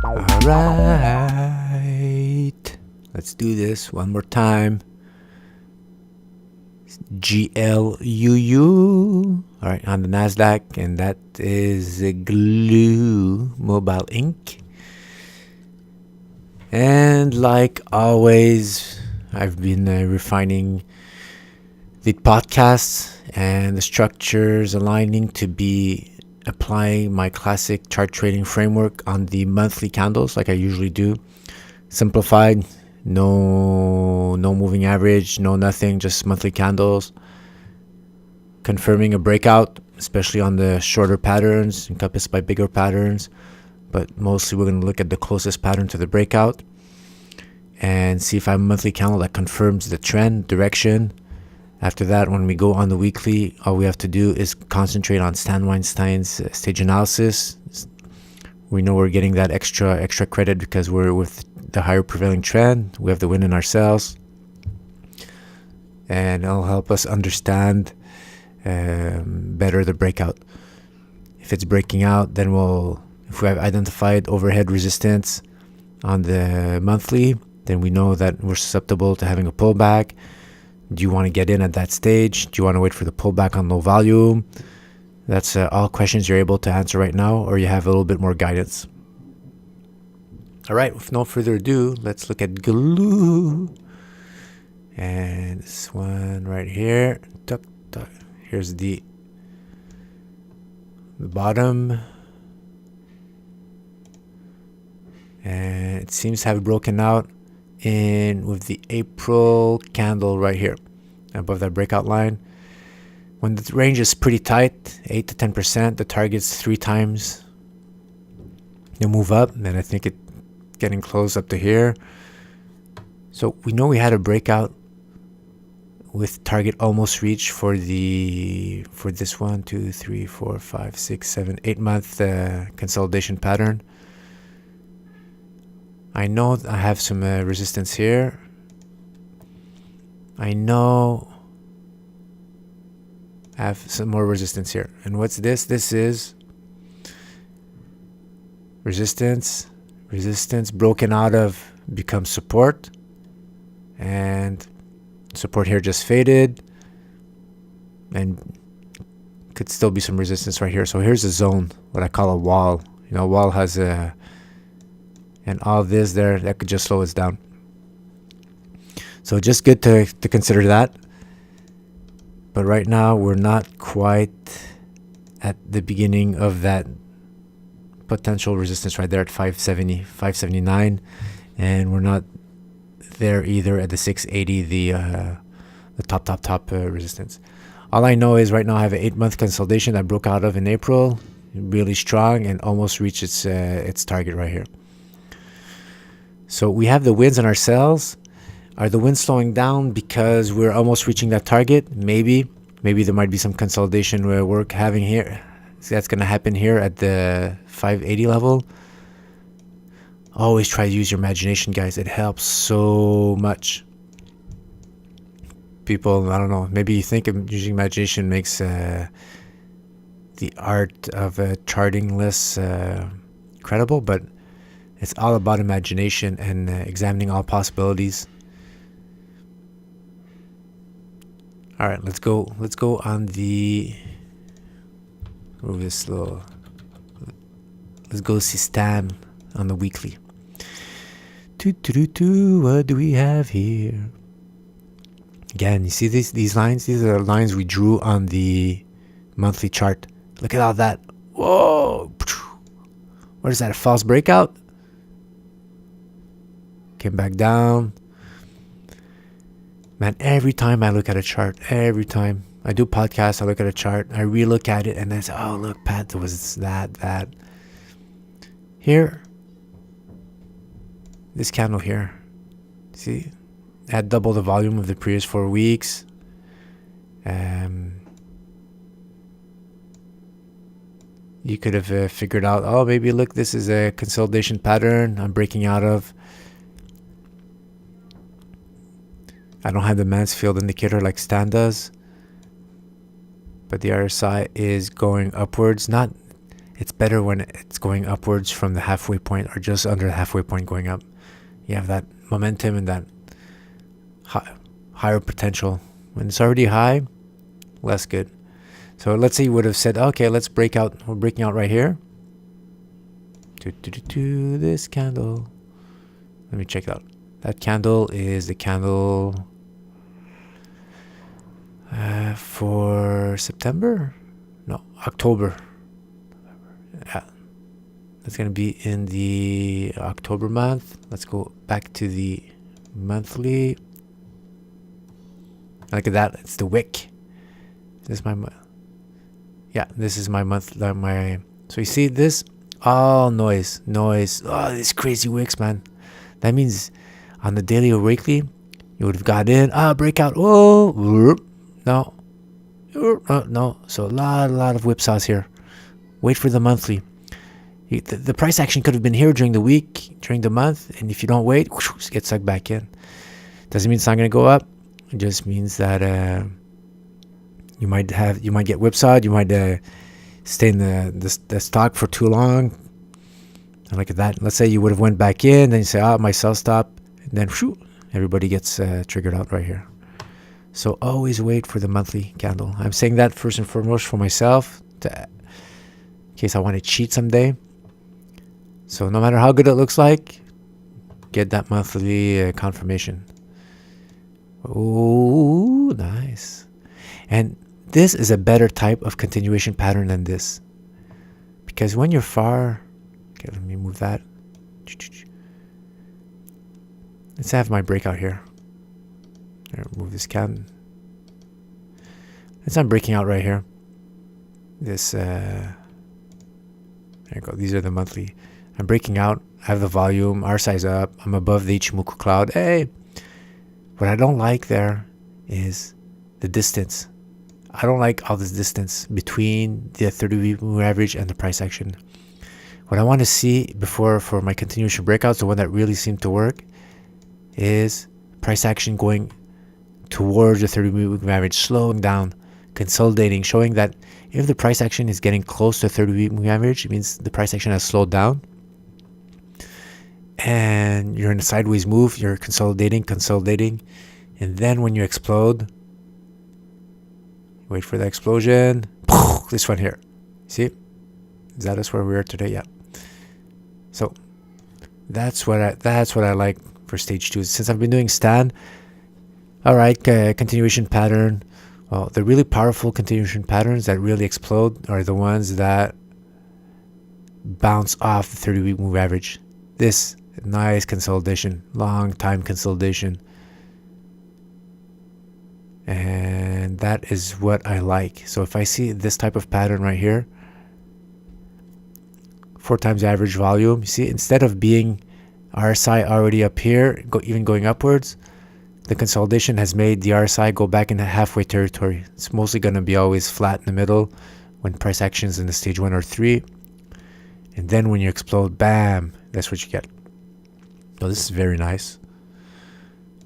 All right, let's do this one more time. GLUU. All right, on the Nasdaq, and that is Glu Mobile Inc. And like always, I've been refining the podcasts and the structures, aligning to be applying my classic chart trading framework on the monthly candles like I usually do. Simplified, no moving average, no nothing, just monthly candles. Confirming a breakout, especially on the shorter patterns, encompassed by bigger patterns. But mostly we're going to look at the closest pattern to the breakout and see if I have a monthly candle that confirms the trend, direction. After that, when we go on the weekly, all we have to do is concentrate on Stan Weinstein's stage analysis. We know we're getting that extra credit because we're with the higher prevailing trend. We have the win in ourselves. And it'll help us understand better the breakout. If it's breaking out, then if we have identified overhead resistance on the monthly, then we know that we're susceptible to having a pullback. Do you want to get in at that stage? Do you want to wait for the pullback on low volume? That's all questions you're able to answer right now, or you have a little bit more guidance. All right, with no further ado, let's look at glue. And this one right here. Here's the bottom. And it seems to have broken out with the April candle right here above that breakout line. When the range is pretty tight, 8 to 10%, the target's 3 times the move up, and I think it getting close up to here. So we know we had a breakout with target almost reached for this 1, 2, 3, 4, 5, 6, 7, 8 month consolidation pattern. I know I have some resistance here. I know I have some more resistance here. And what's this? This is resistance broken out of becomes support, and support here just faded, and could still be some resistance right here. So here's a zone, what I call a wall. A wall has and all this there, that could just slow us down. So just good to consider that. But right now we're not quite at the beginning of that potential resistance right there at 570, 579, and we're not there either at the 680, the top resistance. All I know is right now I have an 8-month consolidation that broke out of in April, really strong, and almost reached its target right here. So we have the wins in ourselves. Are the wins slowing down because we're almost reaching that target? Maybe there might be some consolidation work having here. So that's going to happen here at the 580 level. Always try to use your imagination, guys. It helps so much. People, I don't know, maybe you think using imagination makes the art of charting less credible, but it's all about imagination and examining all possibilities. All right, let's go on the move this little. Let's go see Stan on the weekly. What do we have here? Again, you see these lines? These are lines we drew on the monthly chart. Look at all that. Whoa! What is that? A false breakout? Came back down. Man, every time I look at a chart, every time I do podcasts, I look at a chart, I re-look at it, and I say, oh, look, Pat, there was that. Here, this candle here, see, had double the volume of the previous 4 weeks. You could have figured out, oh, maybe look, this is a consolidation pattern I'm breaking out of. I don't have the Mansfield indicator like Stan does, but the RSI is going upwards. It's better when it's going upwards from the halfway point or just under the halfway point going up. You have that momentum and that higher potential. When it's already high, less good. So let's say you would have said, okay, let's break out. We're breaking out right here. This candle. Let me check it out. That candle is the candle for September? No, October. Yeah. That's going to be in the October month. Let's go back to the monthly. Look at that. It's the wick. This is my this is my month. So you see this? Oh, noise. Oh, these crazy wicks, man. That means on the daily or weekly, you would have got in. Breakout. Oh, no. No. So a lot of whipsaws here. Wait for the monthly. The price action could have been here during the week, during the month, and if you don't wait, whoosh, get sucked back in. Doesn't mean it's not going to go up. It just means that you might get whipsawed. You might stay in the stock for too long. And look at that. Let's say you would have went back in, then you say, my sell stop, and then whoosh, everybody gets triggered out right here. So always wait for the monthly candle. I'm saying that first and foremost for myself, in case I want to cheat someday. So no matter how good it looks like, get that monthly confirmation. Oh, nice. And this is a better type of continuation pattern than this. Because when you're far... Okay, let me move that. Let's have my breakout here. Move this can. Let's I'm breaking out right here. This... there you go. These are the monthly. I'm breaking out. I have the volume. R size up. I'm above the Ichimoku cloud. Hey! What I don't like there is the distance. I don't like all this distance between the 30-week moving average and the price action. What I want to see before for my continuation breakouts, the one that really seemed to work, is price action going towards the 30-week moving average, slowing down, consolidating, showing that if the price action is getting close to 30-week moving average, it means the price action has slowed down. And you're in a sideways move, you're consolidating, and then when you explode, wait for the explosion. This one here, see, that is where we are today. Yeah. So that's what I like for stage 2. Since I've been doing stand, all right, continuation pattern. Well, the really powerful continuation patterns that really explode are the ones that bounce off the 30-week move average. This nice consolidation, long time consolidation. And that is what I like. So if I see this type of pattern right here, 4 times average volume, you see, instead of being RSI already up here, even going upwards, the consolidation has made the RSI go back into halfway territory. It's mostly going to be always flat in the middle when price actions in the stage 1 or 3. And then when you explode, bam, that's what you get. So this is very nice.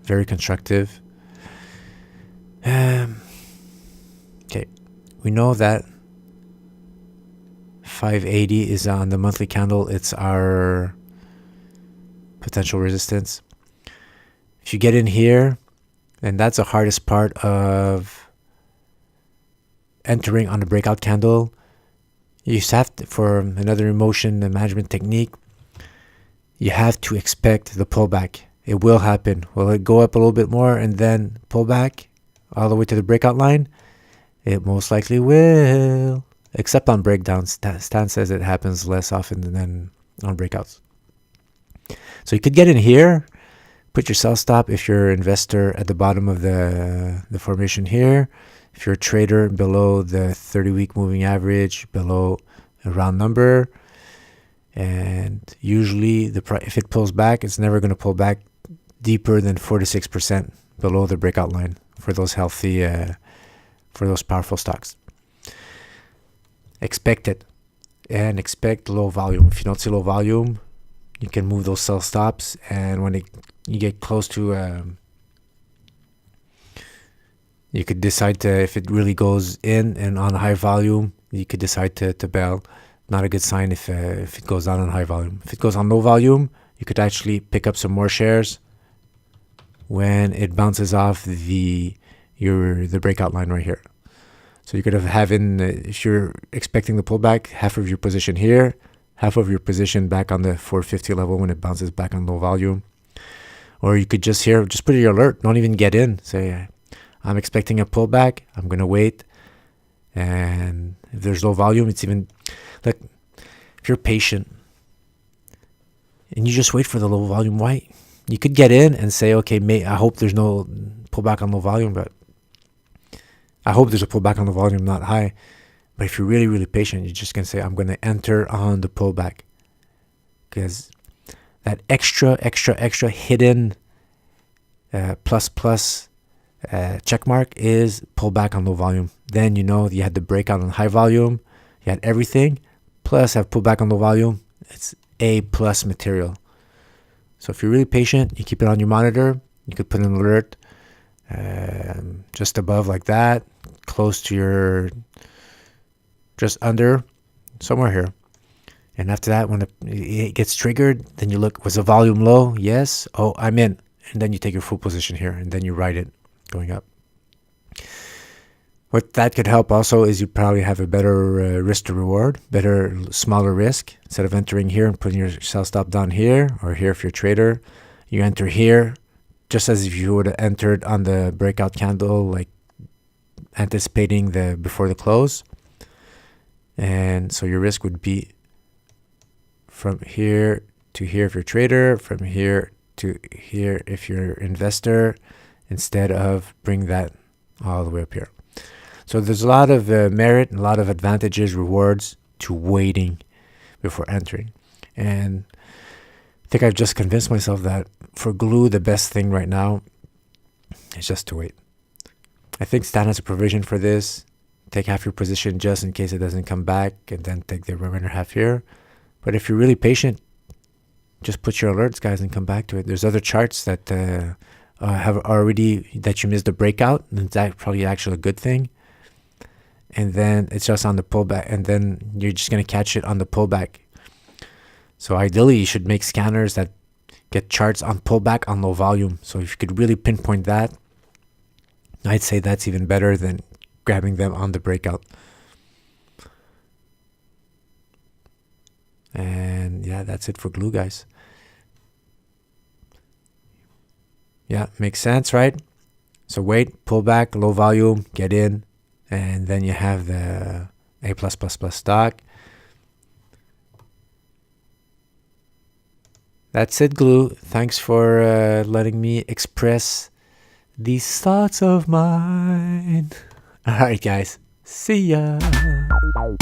Very constructive. Okay, we know that 580 is on the monthly candle. It's our potential resistance. If you get in here, and that's the hardest part of entering on the breakout candle, you just have to, for another emotion management technique, you have to expect the pullback. It will happen. Will it go up a little bit more and then pull back all the way to the breakout line? It most likely will. Except on breakdowns. Stan says it happens less often than on breakouts. So you could get in here, put your sell stop if you're an investor at the bottom of the formation here. If you're a trader, below the 30-week moving average, below a round number. And usually, if it pulls back, it's never going to pull back deeper than 4 to 6% below the breakout line for those healthy, for those powerful stocks. Expect it, and expect low volume. If you don't see low volume, you can move those sell stops, and when you get close to, you could decide to, if it really goes in and on high volume, you could decide to bail. not a good sign if it goes down on high volume. If it goes on low volume, you could actually pick up some more shares when it bounces off the breakout line right here. So you could have having, if you're expecting the pullback, half of your position here, half of your position back on the 450 level when it bounces back on low volume. Or you could just put your alert, don't even get in. Say, I'm expecting a pullback, I'm going to wait. And if there's low volume, it's even, like, if you're patient and you just wait for the low volume, why? You could get in and say, okay, I hope there's no pullback on low volume, but I hope there's a pullback on the volume, not high. But if you're really, really patient, you're just going to say, I'm going to enter on the pullback. Because that extra hidden plus check mark is pullback on low volume. Then you know you had the breakout on high volume, you had everything, plus have pullback on low volume. It's A plus material. So if you're really patient, you keep it on your monitor. You could put an alert just above like that, close to just under, somewhere here. And after that, when it gets triggered, then you look, was the volume low? Yes. Oh, I'm in. And then you take your full position here, and then you ride it going up. What that could help also is you probably have a better risk to reward, smaller risk. Instead of entering here and putting your sell stop down here, or here if you're a trader, you enter here just as if you would have entered on the breakout candle, like anticipating before the close. And so your risk would be from here to here if you're a trader, from here to here if you're an investor, instead of bring that all the way up here. So there's a lot of merit and a lot of advantages, rewards to waiting before entering. And I think I've just convinced myself that for glue, the best thing right now is just to wait. I think Stan has a provision for this. Take half your position just in case it doesn't come back, and then take the remainder half here. But if you're really patient, just put your alerts, guys, and come back to it. There's other charts that have already, that you missed the breakout, and that's probably actually a good thing. And then it's just on the pullback, and then you're just going to catch it on the pullback. So ideally, you should make scanners that get charts on pullback on low volume. So if you could really pinpoint that, I'd say that's even better than grabbing them on the breakout. And yeah, that's it for glue, guys. Yeah, makes sense, right? So wait, pull back, low volume, get in, and then you have the A+++ stock. That's it, glue. Thanks for letting me express these thoughts of mine. All right, guys. See ya. Ciao.